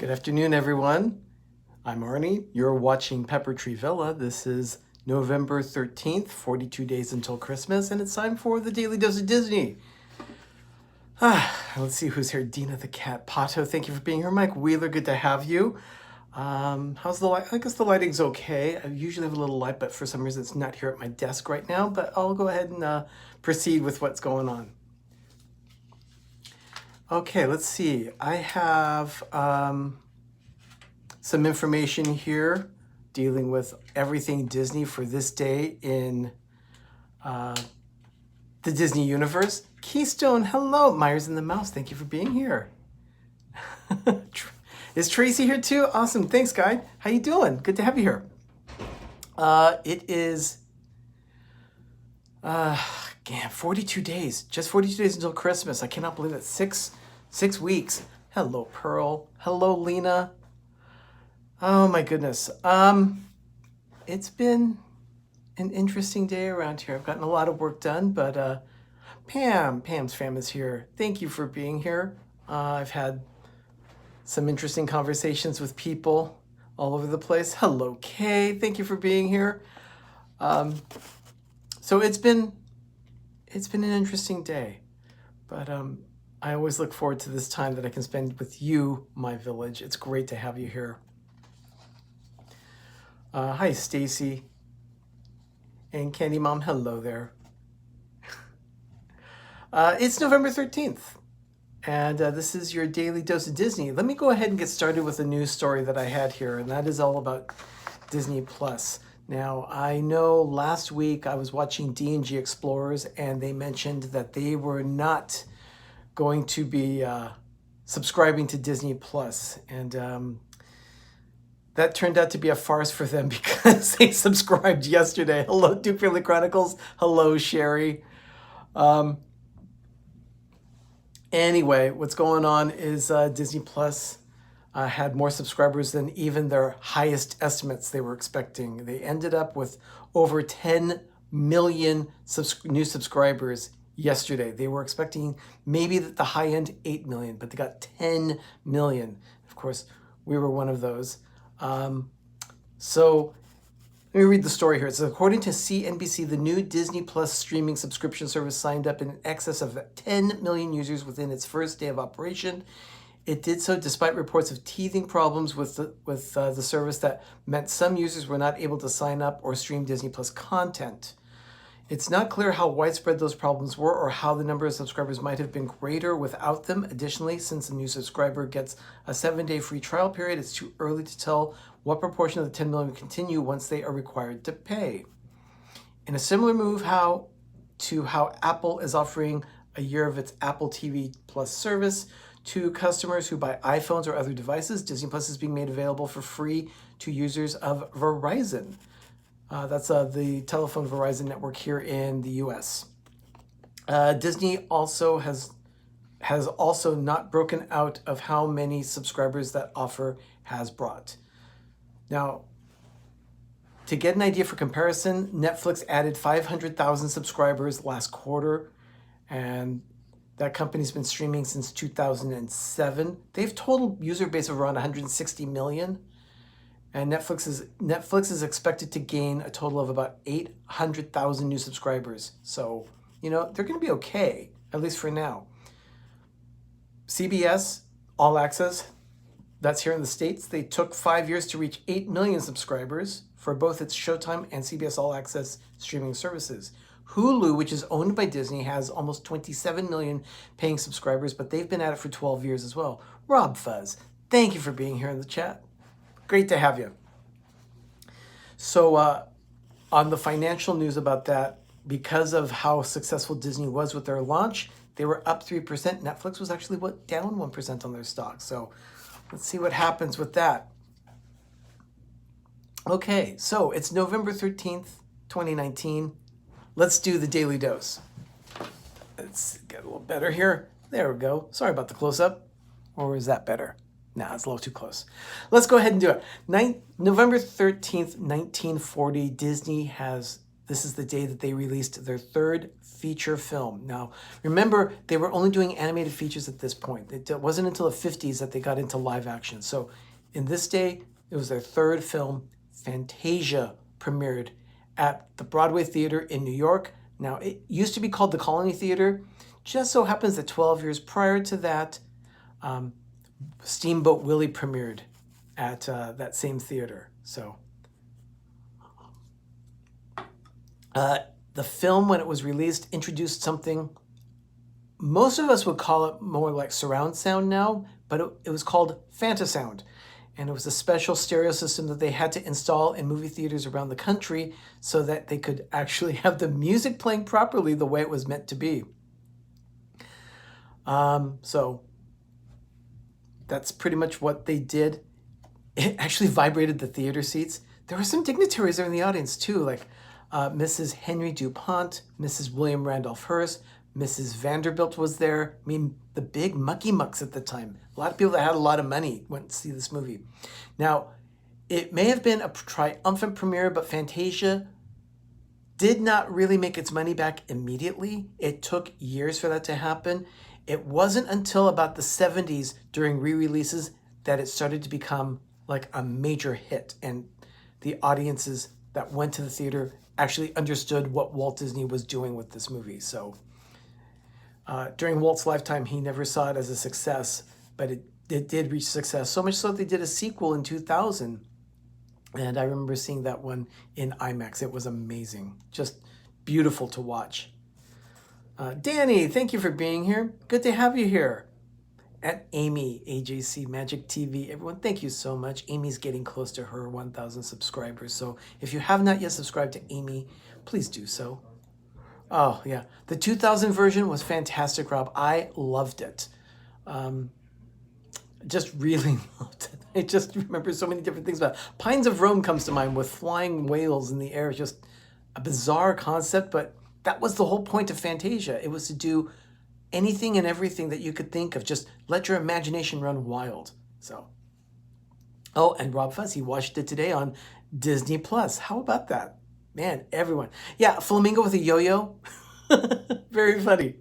Good afternoon, everyone. I'm Arnie. You're watching Pepper Tree Villa. This is November 13th, 42 days until Christmas, and it's time for the Daily Dose of Disney. Let's see who's here. Dina the Cat. Pato, thank you for being here. Mike Wheeler, good to have you. How's the light? I guess the lighting's okay. I usually have a little light, but for some reason it's not here at my desk right now, but I'll go ahead and proceed with what's going on. Okay, let's see. I have some information here dealing with everything Disney for this day in the Disney universe. Keystone, hello. Myers and the Mouse, thank you for being here. Is Tracy here too? Awesome, thanks, guy. How you doing? Good to have you here. It is 42 days. Just 42 days until Christmas. I cannot believe it. Six weeks. Hello, Pearl. Hello, Lena. Oh my goodness. It's been an interesting day around here. I've gotten a lot of work done, but Pam's fam is here. Thank you for being here. I've had some interesting conversations with people all over the place. Hello, Kay. Thank you for being here. So it's been an interesting day, but I always look forward to this time that I can spend with you, my village. It's great to have you here. Hi, Stacy. And Candy Mom, hello there. It's November 13th, and this is your Daily Dose of Disney. Let me go ahead and get started with a news story that I had here, and that is all about Disney Plus. Now, I know last week I was watching D&G Explorers, and they mentioned that they were not going to be subscribing to Disney Plus, and that turned out to be a farce for them because they subscribed yesterday. Hello, Duke Fairley Chronicles. Hello, Sherry. Anyway, what's going on is Disney Plus had more subscribers than even their highest estimates they were expecting. They ended up with over 10 million new subscribers yesterday. They were expecting maybe the high end 8 million, but they got 10 million. Of course, we were one of those. So let me read the story here. It says, according to CNBC, the new Disney Plus streaming subscription service signed up in excess of 10 million users within its first day of operation. It did so despite reports of teething problems with the service that meant some users were not able to sign up or stream Disney Plus content. It's not clear how widespread those problems were or how the number of subscribers might have been greater without them. Additionally, since a new subscriber gets a 7-day free trial period, it's too early to tell what proportion of the 10 million will continue once they are required to pay. In a similar move to how Apple is offering a year of its Apple TV Plus service to customers who buy iPhones or other devices, Disney Plus is being made available for free to users of Verizon. That's the telephone Verizon network here in the US. Disney also has also not broken out of how many subscribers that offer has brought. Now, to get an idea for comparison, Netflix added 500,000 subscribers last quarter, and that company's been streaming since 2007. They've total user base of around 160 million. And Netflix is expected to gain a total of about 800,000 new subscribers. So, they're going to be okay, at least for now. CBS All Access, that's here in the States. They took 5 years to reach 8 million subscribers for both its Showtime and CBS All Access streaming services. Hulu, which is owned by Disney, has almost 27 million paying subscribers, but they've been at it for 12 years as well. Rob Fuzz, thank you for being here in the chat. Great to have you. So on the financial news about that, because of how successful Disney was with their launch, they were up 3%. Netflix was actually down 1% on their stock. So let's see what happens with that. Okay, so it's November 13th, 2019. Let's do the Daily Dose. Let's get a little better here. There we go. Sorry about the close-up. Or is that better? Nah, it's a little too close. Let's go ahead and do it. November 13th, 1940, the this is the day that they released their third feature film. Now, remember, they were only doing animated features at this point. It wasn't until the 50s that they got into live action. So in this day, it was their third film. Fantasia premiered at the Broadway Theater in New York. Now, it used to be called the Colony Theater. Just so happens that 12 years prior to that, Steamboat Willie premiered at that same theater. So the film, when it was released, introduced something, most of us would call it more like surround sound now, but it was called Fantasound. And it was a special stereo system that they had to install in movie theaters around the country so that they could actually have the music playing properly the way it was meant to be. So that's pretty much what they did. It actually vibrated the theater seats. There were some dignitaries there in the audience too, like Mrs. Henry DuPont, Mrs. William Randolph Hearst, Mrs. Vanderbilt was there. I mean, the big mucky mucks at the time. A lot of people that had a lot of money went to see this movie. Now, it may have been a triumphant premiere, but Fantasia did not really make its money back immediately. It took years for that to happen. It wasn't until about the 70s during re-releases that it started to become like a major hit, and the audiences that went to the theater actually understood what Walt Disney was doing with this movie. So during Walt's lifetime, he never saw it as a success, but it did reach success, so much so that they did a sequel in 2000. And I remember seeing that one in IMAX. It was amazing, just beautiful to watch. Danny, thank you for being here. Good to have you here. And Amy, AJC Magic TV, everyone, thank you so much. Amy's getting close to her 1,000 subscribers. So if you have not yet subscribed to Amy, please do so. Oh, yeah. The 2000 version was fantastic, Rob. I loved it. Just really loved it. I just remember so many different things about it. Pines of Rome comes to mind with flying whales in the air. Just a bizarre concept, but that was the whole point of Fantasia. It was to do anything and everything that you could think of. Just let your imagination run wild. So, oh, and Rob Fuzzy watched it today on Disney Plus. How about that? Man, everyone. Yeah, flamingo with a yo-yo. Very funny.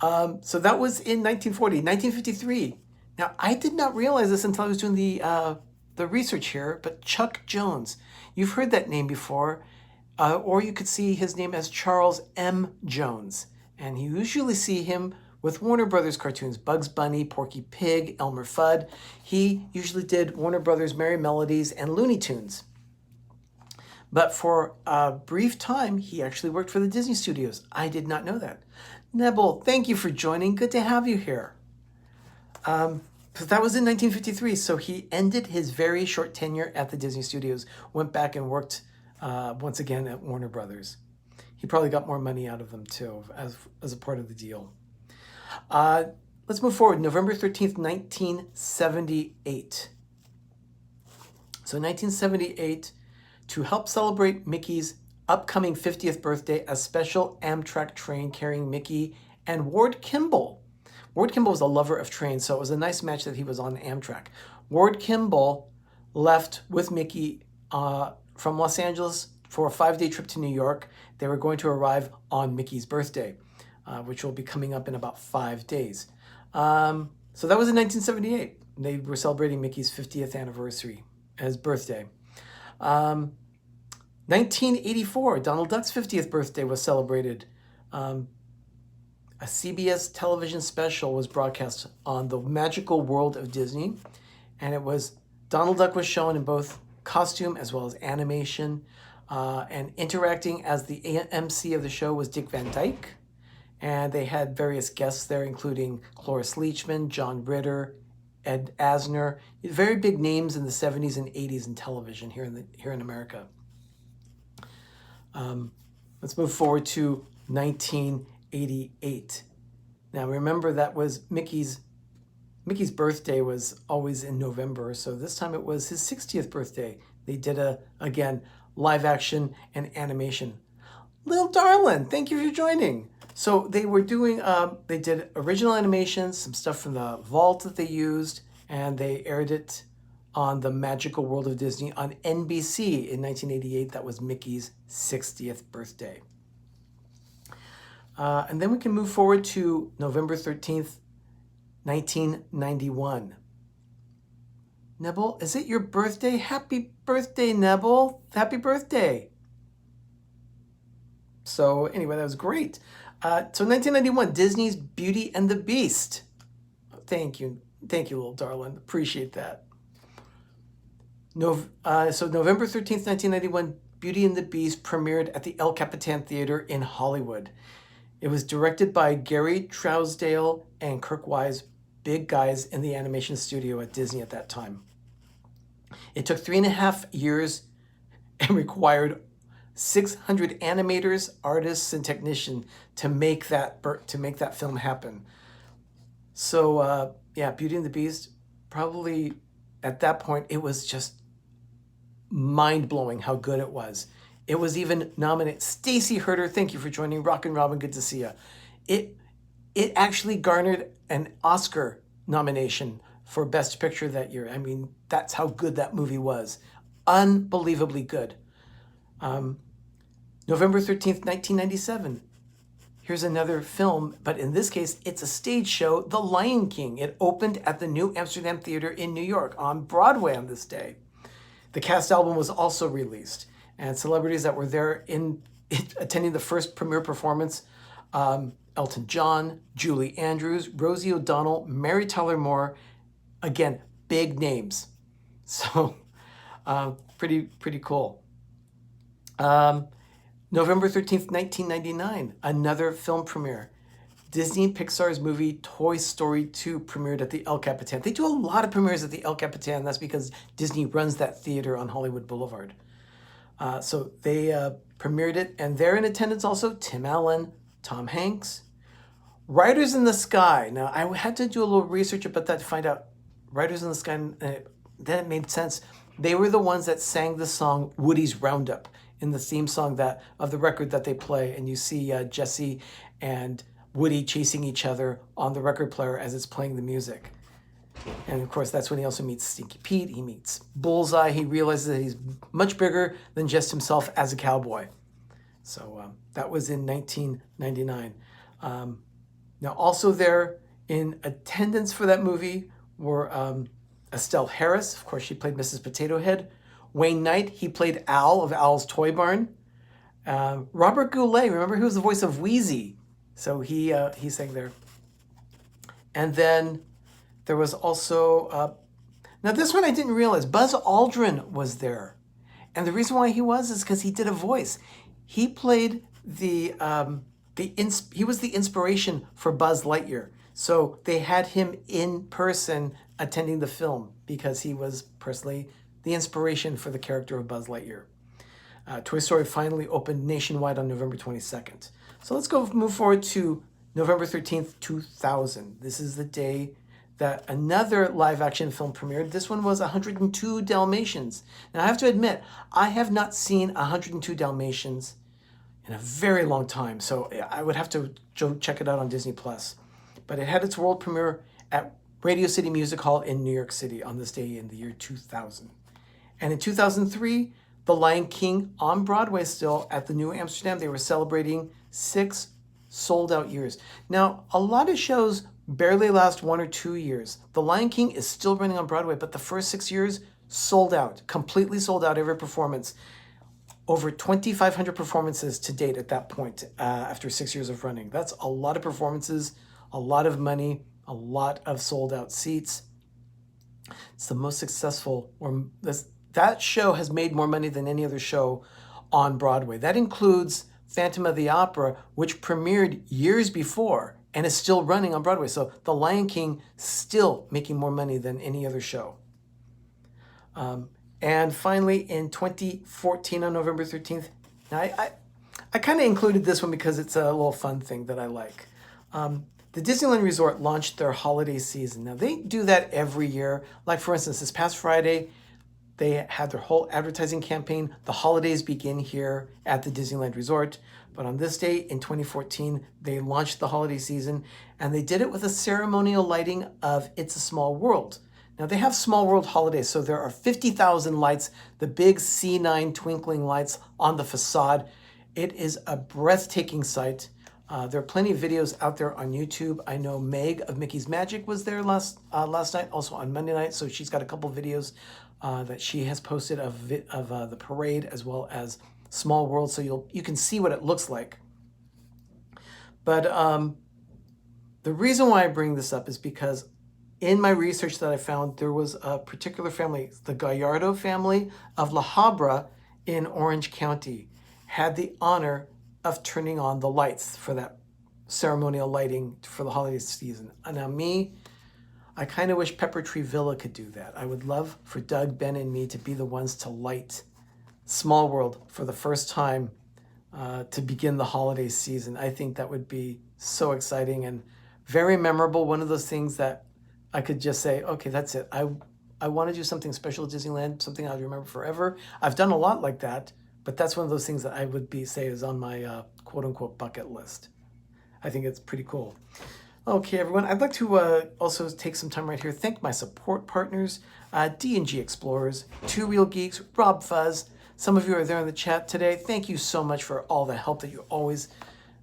So that was in 1940. 1953. Now, I did not realize this until I was doing the research here, but Chuck Jones. You've heard that name before, or you could see his name as Charles M. Jones. And you usually see him with Warner Brothers cartoons, Bugs Bunny, Porky Pig, Elmer Fudd. He usually did Warner Brothers Merry Melodies and Looney Tunes. But for a brief time, he actually worked for the Disney Studios. I did not know that. Nebel, thank you for joining. Good to have you here. So that was in 1953, so he ended his very short tenure at the Disney Studios, went back and worked once again at Warner Brothers. He probably got more money out of them too, as a part of the deal. Let's move forward. November 13th, 1978. So 1978, to help celebrate Mickey's upcoming 50th birthday, a special Amtrak train carrying Mickey and Ward Kimball. Ward Kimball was a lover of trains, so it was a nice match that he was on Amtrak. Ward Kimball left with Mickey from Los Angeles for a 5-day trip to New York. They were going to arrive on Mickey's birthday, which will be coming up in about 5 days. So that was in 1978. They were celebrating Mickey's 50th anniversary, his birthday. 1984, Donald Duck's 50th birthday was celebrated. A CBS television special was broadcast on the magical world of Disney, and it was Donald Duck was shown in both costume as well as animation, and interacting as the MC of the show was Dick Van Dyke, and they had various guests there, including Cloris Leachman, John Ritter, Ed Asner, very big names in the 70s and 80s in television here in America. Let's move forward to 1988. Now remember, that was Mickey's birthday was always in November, so this time it was his 60th birthday. They did again live action and animation. Little Darlin', thank you for joining. So they were doing, they did original animations, some stuff from the vault that they used, and they aired it on The Magical World of Disney on NBC in 1988. That was Mickey's 60th birthday. And then we can move forward to November 13th, 1991. Nebel, is it your birthday? Happy birthday, Nebel. Happy birthday. So anyway, that was great. So 1991, Disney's Beauty and the Beast. Thank you. Thank you, little darling. Appreciate that. So November 13th, 1991, Beauty and the Beast premiered at the El Capitan Theater in Hollywood. It was directed by Gary Trousdale and Kirk Wise, big guys in the animation studio at Disney at that time. It took 3.5 years and required 600 animators, artists, and technicians to make that film happen. So yeah, Beauty and the Beast, probably at that point, it was just mind-blowing how good it was. It was even nominated. Stacy Herter, thank you for joining. Rockin' Robin, good to see you. It actually garnered an Oscar nomination for Best Picture that year. I mean, that's how good that movie was. Unbelievably good. November 13th, 1997. Here's another film, but in this case, it's a stage show, The Lion King. It opened at the New Amsterdam Theater in New York on Broadway on this day. The cast album was also released, and celebrities that were there attending the first premiere performance, Elton John, Julie Andrews, Rosie O'Donnell, Mary Tyler Moore, again, big names. So pretty cool. November 13th, 1999, another film premiere. Disney Pixar's movie Toy Story 2 premiered at the El Capitan. They do a lot of premieres at the El Capitan. That's because Disney runs that theater on Hollywood Boulevard. So they premiered it, and they're in attendance also Tim Allen, Tom Hanks, Riders in the Sky. Now, I had to do a little research about that to find out Riders in the Sky, and then it made sense. They were the ones that sang the song Woody's Roundup in the theme song of the record that they play, and you see Jesse and Woody chasing each other on the record player as it's playing the music. And of course, that's when he also meets Stinky Pete. He meets Bullseye. He realizes that he's much bigger than just himself as a cowboy. So that was in 1999. Now, also there in attendance for that movie were Estelle Harris. Of course, she played Mrs. Potato Head. Wayne Knight, he played Al of Al's Toy Barn. Robert Goulet, remember, he was the voice of Wheezy. So he sang there. And then there was also, now this one I didn't realize, Buzz Aldrin was there. And the reason why he is because he did a voice. He played he was the inspiration for Buzz Lightyear. So they had him in person attending the film because he was personally the inspiration for the character of Buzz Lightyear. Toy Story finally opened nationwide on November 22nd. So let's move forward to November 13th, 2000. This is the day that another live-action film premiered. This one was 102 Dalmatians. Now, I have to admit, I have not seen 102 Dalmatians in a very long time, so I would have to check it out on Disney+. But it had its world premiere at Radio City Music Hall in New York City on this day in the year 2000. And in 2003, The Lion King on Broadway still at the New Amsterdam. They were celebrating 6 sold-out years. Now, a lot of shows barely last 1 or 2 years. The Lion King is still running on Broadway, but the first 6 years, sold out, completely sold out every performance. Over 2,500 performances to date at that point after 6 years of running. That's a lot of performances, a lot of money, a lot of sold-out seats. It's the most successful, that show has made more money than any other show on Broadway. That includes Phantom of the Opera, which premiered years before and is still running on Broadway. So The Lion King still making more money than any other show. And finally, in 2014 on November 13th, now I kind of included this one because it's a little fun thing that I like. The Disneyland Resort launched their holiday season. Now, they do that every year. Like, for instance, this past Friday, they had their whole advertising campaign. The holidays begin here at the Disneyland Resort. But on this day in 2014, they launched the holiday season, and they did it with a ceremonial lighting of It's a Small World. Now they have Small World holidays, so there are 50,000 lights, the big C9 twinkling lights on the facade. It is a breathtaking sight. There are plenty of videos out there on YouTube. I know Meg of Mickey's Magic was there last night, also on Monday night, so she's got a couple videos that she has posted of the parade as well as Small World, so you can see what it looks like. But the reason why I bring this up is because in my research that I found, there was a particular family, the Gallardo family of La Habra in Orange County, had the honor of turning on the lights for that ceremonial lighting for the holiday season. And now I kind of wish Pepper Tree Villa could do that. I would love for Doug, Ben, and me to be the ones to light Small World for the first time to begin the holiday season. I think that would be so exciting and very memorable. One of those things that I could just say, okay, that's it. I want to do something special at Disneyland, something I'll remember forever. I've done a lot like that, but that's one of those things that I would say is on my quote-unquote bucket list. I think it's pretty cool. Okay, everyone, I'd like to also take some time right here, thank my support partners, D&G Explorers, Two Real Geeks, Rob Fuzz. Some of you are there in the chat today. Thank you so much for all the help that you always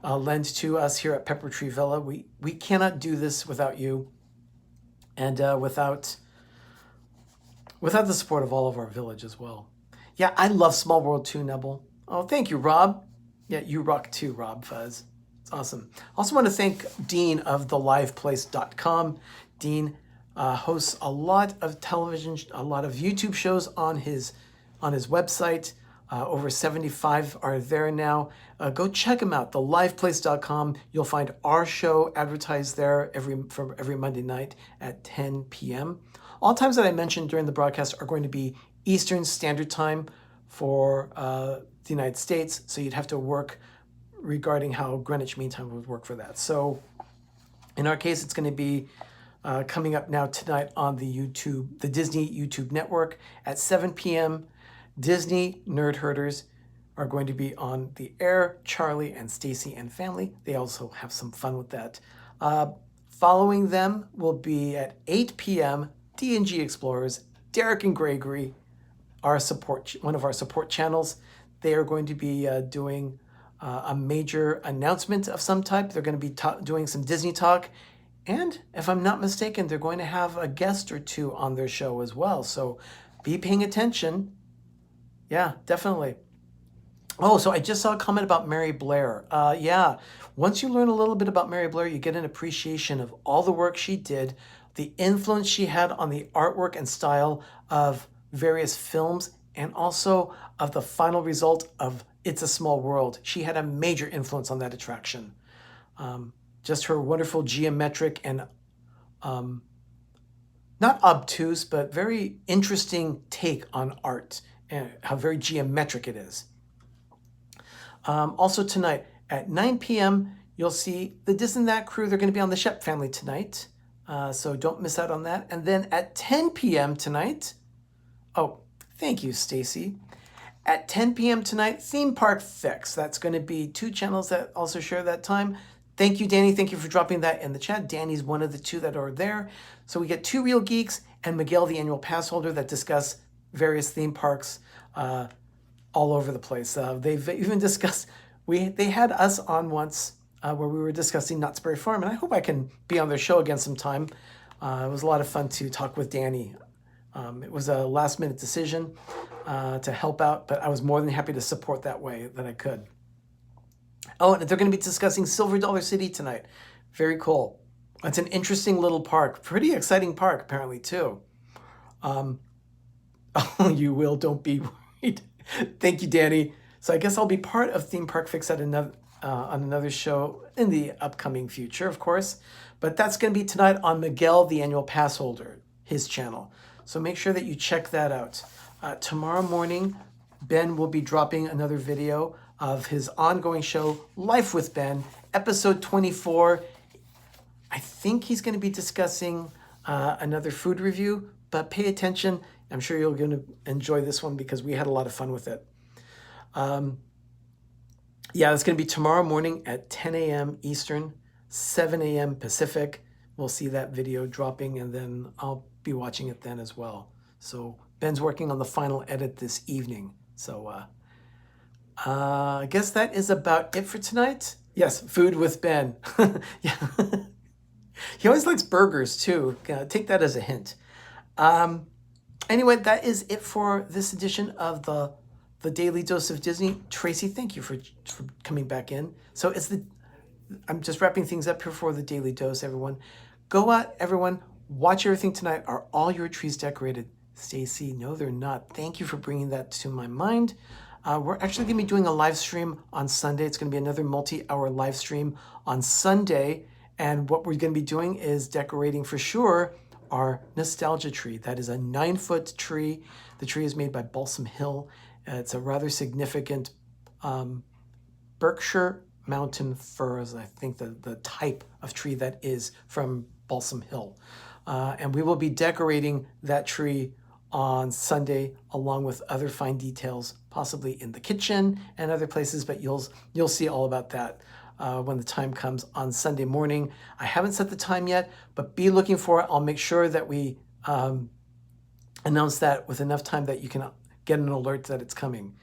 lend to us here at Pepper Tree Villa. We cannot do this without you and without the support of all of our village as well. Yeah, I love Small World too, Nebel. Oh, thank you, Rob. Yeah, you rock too, Rob Fuzz. It's awesome. I also want to thank Dean of theliveplace.com. Dean hosts a lot of television, a lot of YouTube shows on his website. Over 75 are there now. Go check him out, theliveplace.com. You'll find our show advertised there every Monday night at 10 p.m. All times that I mentioned during the broadcast are going to be Eastern Standard Time for the United States, so you'd have to work regarding how Greenwich Mean Time would work for that. So in our case, it's going to be coming up now tonight on the Disney YouTube network at 7 p.m. Disney Nerd Herders are going to be on the air. Charlie and Stacy and family. They also have some fun with that. Following them will be at 8 p.m. D&G Explorers, Derek and Gregory, one of our support channels. They are going to be doing a major announcement of some type. They're going to be doing some Disney talk. And if I'm not mistaken, they're going to have a guest or two on their show as well. So be paying attention. Yeah, definitely. Oh, so I just saw a comment about Mary Blair. Yeah, once you learn a little bit about Mary Blair, you get an appreciation of all the work she did, the influence she had on the artwork and style of various films, and also of the final result of It's a Small World. She had a major influence on that attraction. Just her wonderful geometric and not obtuse, but very interesting take on art and how very geometric it is. Also tonight at 9 p.m., you'll see the This and That crew. They're going to be on the Shep family tonight. So don't miss out on that. And then at 10 p.m. tonight, oh, thank you, Stacy. At 10 p.m. tonight, Theme Park Fix. That's going to be two channels that also share that time. Thank you, Danny. Thank you for dropping that in the chat. Danny's one of the two that are there. So we get Two Real Geeks and Miguel, the annual pass holder, that discuss various theme parks all over the place. They've even discussed, they had us on once where we were discussing Knott's Berry Farm, and I hope I can be on their show again sometime. It was a lot of fun to talk with Danny. It was a last-minute decision to help out, but I was more than happy to support that way that I could. Oh, and they're going to be discussing Silver Dollar City tonight. Very cool. It's an interesting little park. Pretty exciting park, apparently, too. Oh, you will. Don't be worried. Thank you, Danny. So I guess I'll be part of Theme Park Fix at on another show in the upcoming future, of course. But that's going to be tonight on Miguel, the annual pass holder, his channel. So make sure that you check that out. Tomorrow morning, Ben will be dropping another video of his ongoing show, Life with Ben, episode 24. I think he's going to be discussing another food review, but pay attention. I'm sure you're going to enjoy this one because we had a lot of fun with it. Yeah, it's going to be tomorrow morning at 10 a.m. Eastern, 7 a.m. Pacific. We'll see that video dropping, and then I'll be watching it then as well. So Ben's working on the final edit this evening. So I guess that is about it for tonight. Yes, food with Ben. Yeah. He always likes burgers too. Take that as a hint. Anyway, that is it for this edition of the Daily Dose of Disney. Tracy, thank you for coming back in. So I'm just wrapping things up here for the Daily Dose, everyone. Go out, everyone. Watch everything tonight. Are all your trees decorated? Stacy, no, they're not. Thank you for bringing that to my mind. We're actually going to be doing a live stream on Sunday. It's going to be another multi-hour live stream on Sunday. And what we're going to be doing is decorating for sure our nostalgia tree. That is a 9-foot tree. The tree is made by Balsam Hill. It's a rather significant Berkshire Mountain firs, I think the type of tree that is from Balsam Hill. And we will be decorating that tree on Sunday along with other fine details, possibly in the kitchen and other places, but you'll see all about that when the time comes on Sunday morning. I haven't set the time yet, but be looking for it. I'll make sure that we announce that with enough time that you can get an alert that it's coming.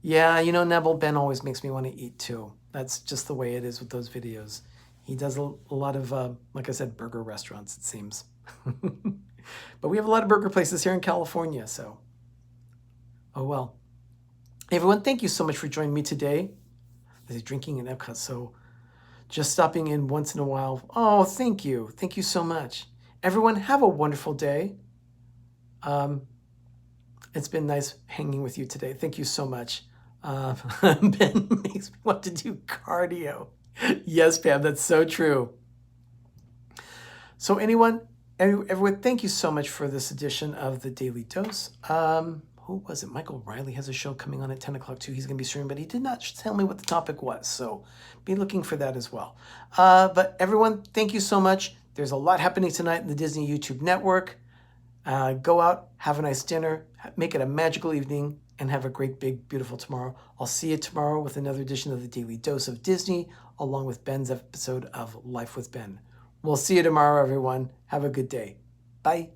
Yeah, you know, Neville, Ben always makes me want to eat too. That's just the way it is with those videos. He does a lot of, like I said, burger restaurants, it seems. But we have a lot of burger places here in California, so. Oh well. Hey everyone, thank you so much for joining me today. They're drinking in Epcot, so just stopping in once in a while. Oh, thank you. Thank you so much. Everyone, have a wonderful day. It's been nice hanging with you today. Thank you so much. Ben makes me want to do cardio. Yes, Pam, that's so true. So everyone, thank you so much for this edition of the Daily Dose. Who was it? Michael Riley has a show coming on at 10 o'clock too. He's going to be streaming, but he did not tell me what the topic was. So be looking for that as well. But everyone, thank you so much. There's a lot happening tonight in the Disney YouTube network. Go out, have a nice dinner, make it a magical evening, and have a great, big, beautiful tomorrow. I'll see you tomorrow with another edition of the Daily Dose of Disney, along with Ben's episode of Life with Ben. We'll see you tomorrow, everyone. Have a good day. Bye.